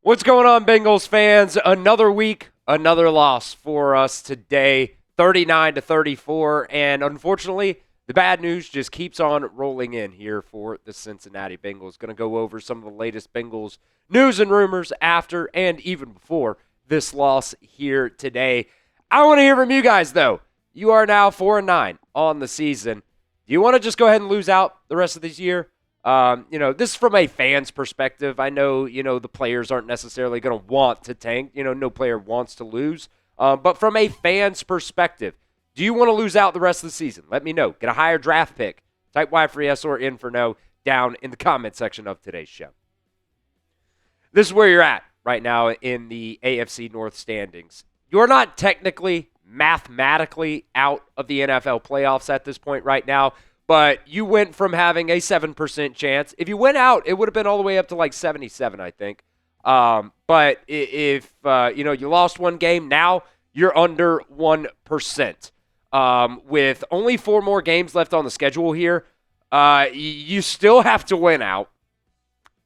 What's going on, Bengals fans? Another week, another loss for us today, 39-34, and unfortunately, the bad news just keeps on rolling in here for the Cincinnati Bengals. Going to go over some of the latest Bengals news and rumors after and even before this loss here today. I want to hear from you guys, though. You are now 4-9 on the season. Do you want to just go ahead and lose out the rest of this year? This is from a fan's perspective. I know, the players aren't necessarily going to want to tank. No player wants to lose. But from a fan's perspective, do you want to lose out the rest of the season? Let me know. Get a higher draft pick. Type Y for yes or in for no down in the comment section of today's show. This is where you're at right now in the AFC North Standings. You're not technically, mathematically out of the NFL playoffs at this point right now. But you went from having a 7% chance. If you went out, it would have been all the way up to like 77, I think. But if you lost one game, now you're under 1%. With only 4 more games left on the schedule here, you still have to win out.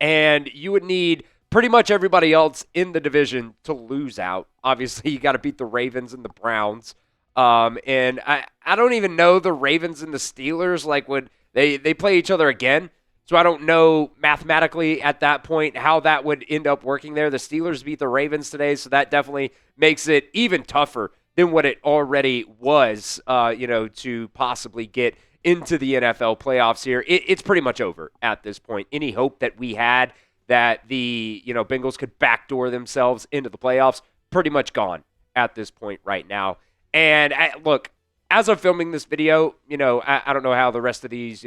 And you would need pretty much everybody else in the division to lose out. Obviously, you got to beat the Ravens and the Browns. And I don't even know the Ravens and the Steelers, would they play each other again. So I don't know mathematically at that point how that would end up working there. The Steelers beat the Ravens today, so that definitely makes it even tougher than what it already was, to possibly get into the NFL playoffs here. It's pretty much over at this point. Any hope that we had that the, Bengals could backdoor themselves into the playoffs, pretty much gone at this point right now. And look, as I'm filming this video, I don't know how the rest of these,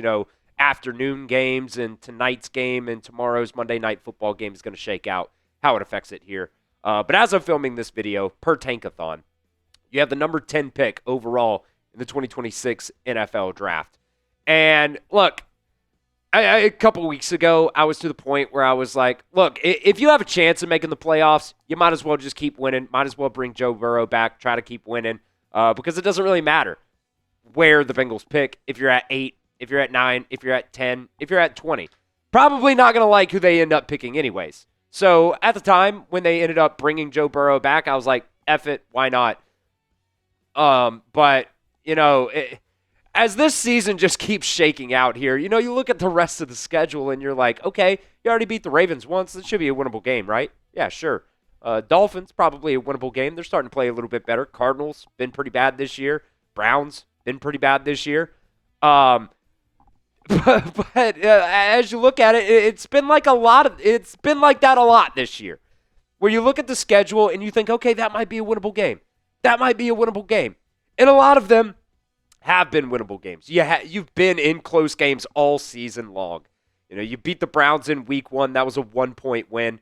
afternoon games and tonight's game and tomorrow's Monday Night Football game is going to shake out, how it affects it here. But as I'm filming this video, per Tankathon, you have the number 10 pick overall in the 2026 NFL Draft. And look, a couple weeks ago, I was to the point where I was like, look, if you have a chance of making the playoffs, you might as well just keep winning. Might as well bring Joe Burrow back, try to keep winning. Because it doesn't really matter where the Bengals pick, if you're at 8, if you're at 9, if you're at 10, if you're at 20. Probably not going to like who they end up picking anyways. So at the time when they ended up bringing Joe Burrow back, I was like, F it, why not? But, as this season just keeps shaking out here, you look at the rest of the schedule and you're like, okay, you already beat the Ravens once. It should be a winnable game, right? Yeah, sure. Dolphins, probably a winnable game. They're starting to play a little bit better. Cardinals, been pretty bad this year. Browns, been pretty bad this year. But as you look at it, it's been like that a lot this year. Where you look at the schedule and you think, okay, that might be a winnable game. That might be a winnable game. And a lot of them have been winnable games. You've been in close games all season long. You beat the Browns in week 1. That was a 1-point win.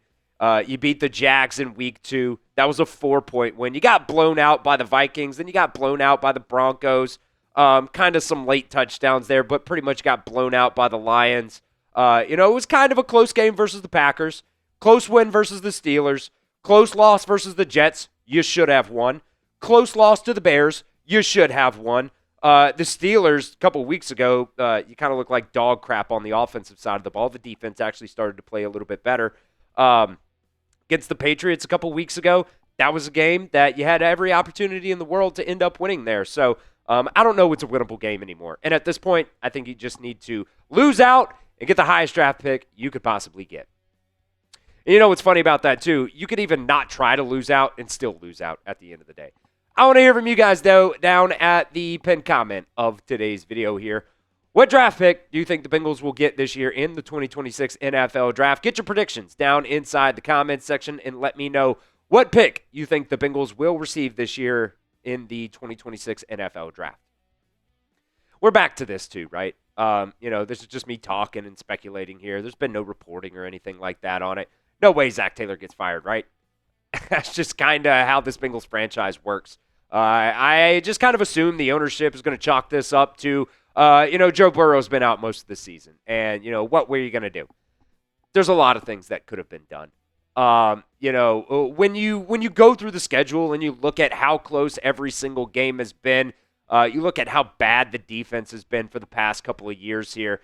You beat the Jags in week 2. That was a 4-point win. You got blown out by the Vikings. Then you got blown out by the Broncos. Kind of some late touchdowns there, but pretty much got blown out by the Lions. It was kind of a close game versus the Packers. Close win versus the Steelers. Close loss versus the Jets. You should have won. Close loss to the Bears. You should have won. The Steelers, a couple weeks ago, you kind of look like dog crap on the offensive side of the ball. The defense actually started to play a little bit better. Against the Patriots a couple weeks ago, that was a game that you had every opportunity in the world to end up winning there. So I don't know what's a winnable game anymore. And at this point, I think you just need to lose out and get the highest draft pick you could possibly get. And what's funny about that, too? You could even not try to lose out and still lose out at the end of the day. I want to hear from you guys, though, down at the pinned comment of today's video here. What draft pick do you think the Bengals will get this year in the 2026 NFL Draft? Get your predictions down inside the comments section and let me know what pick you think the Bengals will receive this year in the 2026 NFL Draft. We're back to this too, right? This is just me talking and speculating here. There's been no reporting or anything like that on it. No way Zac Taylor gets fired, right? That's just kind of how this Bengals franchise works. I just kind of assume the ownership is going to chalk this up to Joe Burrow's been out most of the season. And, what were you going to do? There's a lot of things that could have been done. When you go through the schedule and you look at how close every single game has been, you look at how bad the defense has been for the past couple of years here,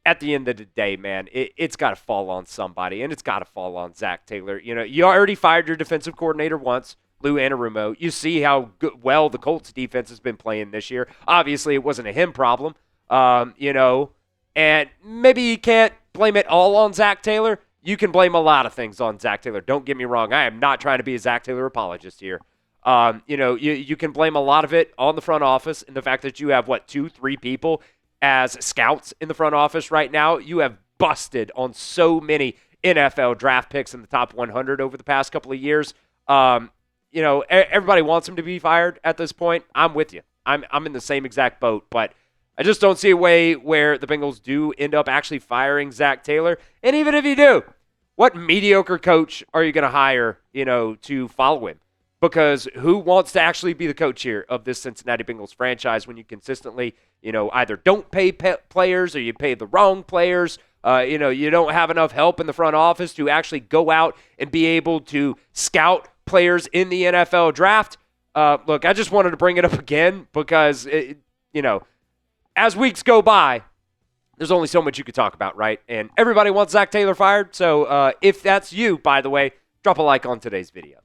at the end of the day, man, it's got to fall on somebody, and it's got to fall on Zac Taylor. You already fired your defensive coordinator once, Lou Anarumo. You see how well the Colts defense has been playing this year. Obviously, it wasn't a him problem, and maybe you can't blame it all on Zac Taylor. You can blame a lot of things on Zac Taylor. Don't get me wrong. I am not trying to be a Zac Taylor apologist here. You can blame a lot of it on the front office and the fact that you have, 2-3 people as scouts in the front office right now. You have busted on so many NFL draft picks in the top 100 over the past couple of years. Everybody wants him to be fired at this point. I'm with you. I'm in the same exact boat, but I just don't see a way where the Bengals do end up actually firing Zac Taylor. And even if you do, what mediocre coach are you going to hire, to follow him? Because who wants to actually be the coach here of this Cincinnati Bengals franchise when you consistently, either don't pay players or you pay the wrong players? You don't have enough help in the front office to actually go out and be able to scout players in the NFL draft. Look, I just wanted to bring it up again because, as weeks go by, there's only so much you could talk about, right? And everybody wants Zac Taylor fired. So if that's you, by the way, drop a like on today's video.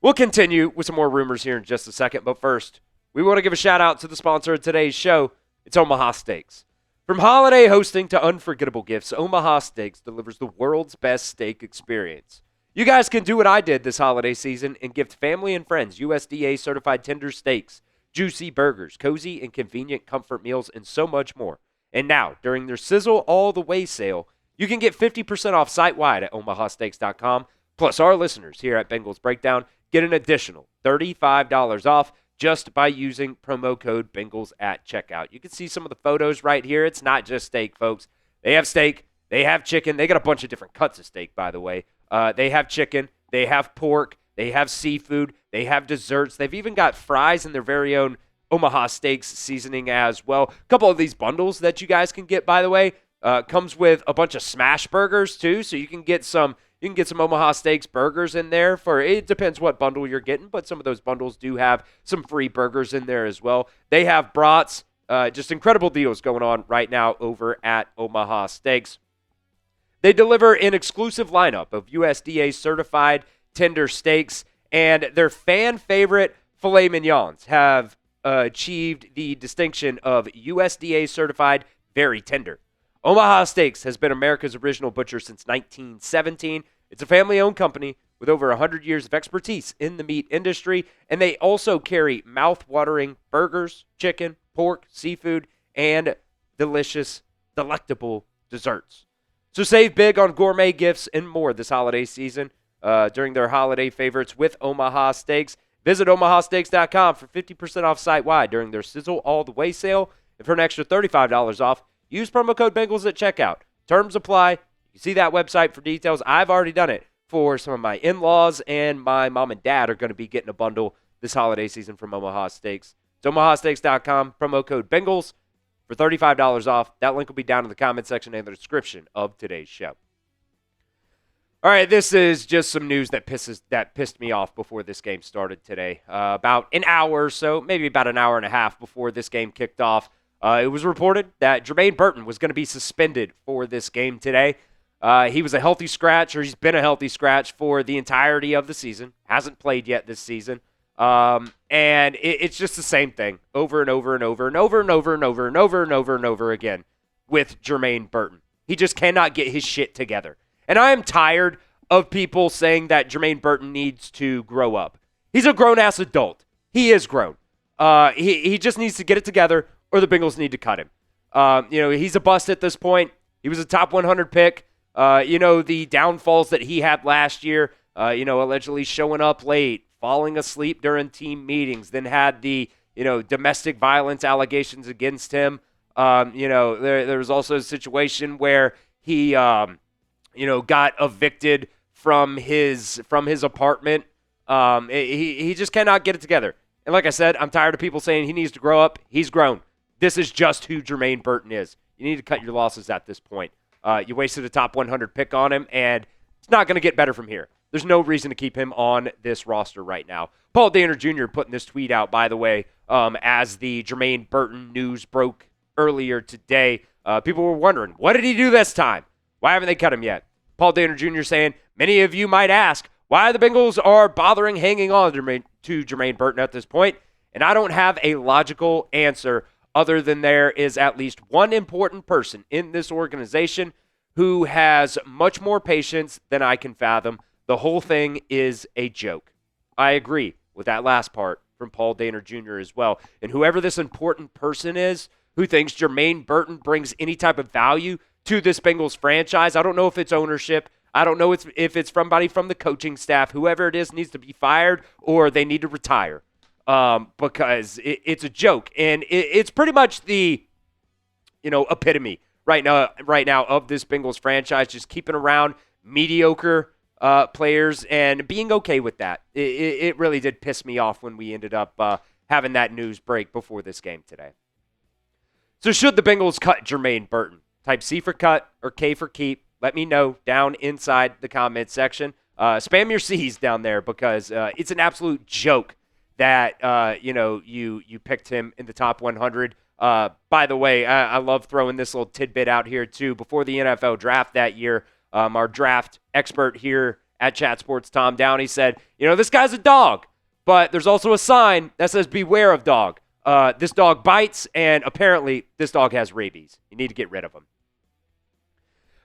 We'll continue with some more rumors here in just a second. But first, we want to give a shout out to the sponsor of today's show. It's Omaha Steaks. From holiday hosting to unforgettable gifts, Omaha Steaks delivers the world's best steak experience. You guys can do what I did this holiday season and gift family and friends USDA certified tender steaks, juicy burgers, cozy and convenient comfort meals, and so much more. And now, during their Sizzle All the Way sale, you can get 50% off site-wide at omahasteaks.com. Plus, our listeners here at Bengals Breakdown get an additional $35 off just by using promo code Bengals at checkout. You can see some of the photos right here. It's not just steak, folks. They have steak. They have chicken. They got a bunch of different cuts of steak, by the way. They have chicken. They have pork. They have seafood. They have desserts. They've even got fries in their very own Omaha Steaks seasoning as well. A couple of these bundles that you guys can get, by the way, comes with a bunch of smash burgers too, so you can get some Omaha Steaks burgers in there. It depends what bundle you're getting, but some of those bundles do have some free burgers in there as well. They have brats. Just incredible deals going on right now over at Omaha Steaks. They deliver an exclusive lineup of USDA certified tender steaks, and their fan favorite filet mignons have achieved the distinction of USDA certified very tender. Omaha Steaks has been America's original butcher since 1917. It's a family-owned company with over 100 years of expertise in the meat industry, and they also carry mouth-watering burgers, chicken, pork, seafood, and delicious, delectable desserts. So save big on gourmet gifts and more this holiday season during their holiday favorites with Omaha Steaks. Visit omahasteaks.com for 50% off site-wide during their Sizzle All the Way sale. And for an extra $35 off, use promo code Bengals at checkout. Terms apply. You can see that website for details. I've already done it for some of my in-laws, and my mom and dad are going to be getting a bundle this holiday season from Omaha Steaks. It's omahasteaks.com, promo code Bengals for $35 off. That link will be down in the comment section and the description of today's show. All right, this is just some news that pissed me off before this game started today. About an hour or so, maybe about an hour and a half before this game kicked off, it was reported that Jermaine Burton was going to be suspended for this game today. He was a healthy scratch, or he's been a healthy scratch for the entirety of the season. Hasn't played yet this season. And it's just the same thing over and over and over and over and over and over and over and over and over again with Jermaine Burton. He just cannot get his shit together. And I am tired of people saying that Jermaine Burton needs to grow up. He's a grown-ass adult. He is grown. He just needs to get it together, or the Bengals need to cut him. He's a bust at this point. He was a top 100 pick. The downfalls that he had last year, allegedly showing up late, falling asleep during team meetings, then had the, domestic violence allegations against him. There was also a situation where he, got evicted from his apartment. He just cannot get it together. And like I said, I'm tired of people saying he needs to grow up. He's grown. This is just who Jermaine Burton is. You need to cut your losses at this point. You wasted a top 100 pick on him, and it's not going to get better from here. There's no reason to keep him on this roster right now. Paul Danner Jr. putting this tweet out, by the way, as the Jermaine Burton news broke earlier today. People were wondering, what did he do this time? Why haven't they cut him yet? Paul Dehner Jr. saying, many of you might ask why the Bengals are bothering hanging on to Germaine Burton at this point, and I don't have a logical answer other than there is at least one important person in this organization who has much more patience than I can fathom. The whole thing is a joke. I agree with that last part from Paul Dehner Jr. as well. And whoever this important person is who thinks Germaine Burton brings any type of value to this Bengals franchise, I don't know if it's ownership. I don't know if it's somebody from the coaching staff. Whoever it is needs to be fired or they need to retire because it's a joke. And it's pretty much the epitome right now of this Bengals franchise, just keeping around mediocre players and being okay with that. It really did piss me off when we ended up having that news break before this game today. So should the Bengals cut Germaine Burton? Type C for cut or K for keep. Let me know down inside the comment section. Spam your C's down there because it's an absolute joke that you picked him in the top 100. By the way, I love throwing this little tidbit out here too. Before the NFL draft that year, our draft expert here at Chat Sports, Tom Downey, said, this guy's a dog, but there's also a sign that says beware of dog. This dog bites, and apparently this dog has rabies. You need to get rid of him.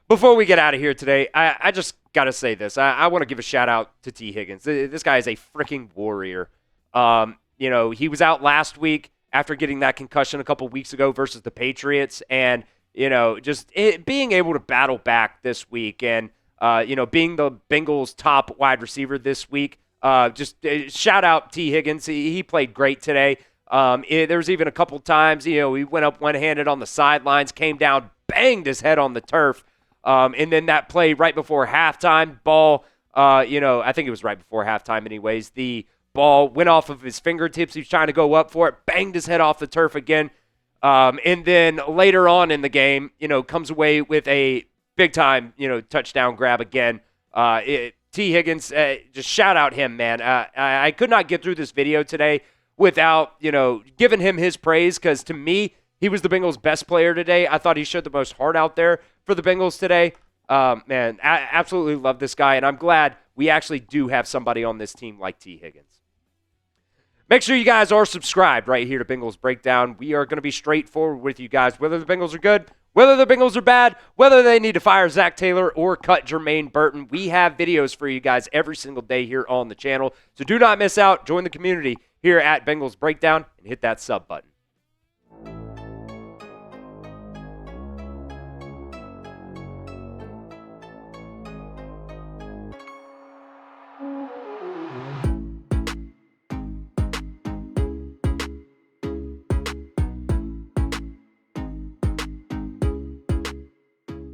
Before we get out of here today, I just got to say this. I want to give a shout-out to T. Higgins. This guy is a freaking warrior. He was out last week after getting that concussion a couple weeks ago versus the Patriots, and, being able to battle back this week and, being the Bengals' top wide receiver this week, shout-out T. Higgins. He played great today. There was even a couple times, he went up one-handed on the sidelines, came down, banged his head on the turf. And then that play right before halftime, ball, I think it was right before halftime anyways, the ball went off of his fingertips. He was trying to go up for it, banged his head off the turf again. And then later on in the game, comes away with a big-time, touchdown grab again. T. Higgins, just shout out him, man. I could not get through this video today without, giving him his praise because to me, he was the Bengals' best player today. I thought he showed the most heart out there for the Bengals today. Man, I absolutely love this guy, and I'm glad we actually do have somebody on this team like T. Higgins. Make sure you guys are subscribed right here to Bengals Breakdown. We are going to be straightforward with you guys, whether the Bengals are good, whether the Bengals are bad, whether they need to fire Zac Taylor or cut Germaine Burton. We have videos for you guys every single day here on the channel, so do not miss out. Join the community here at Bengals Breakdown and hit that sub button.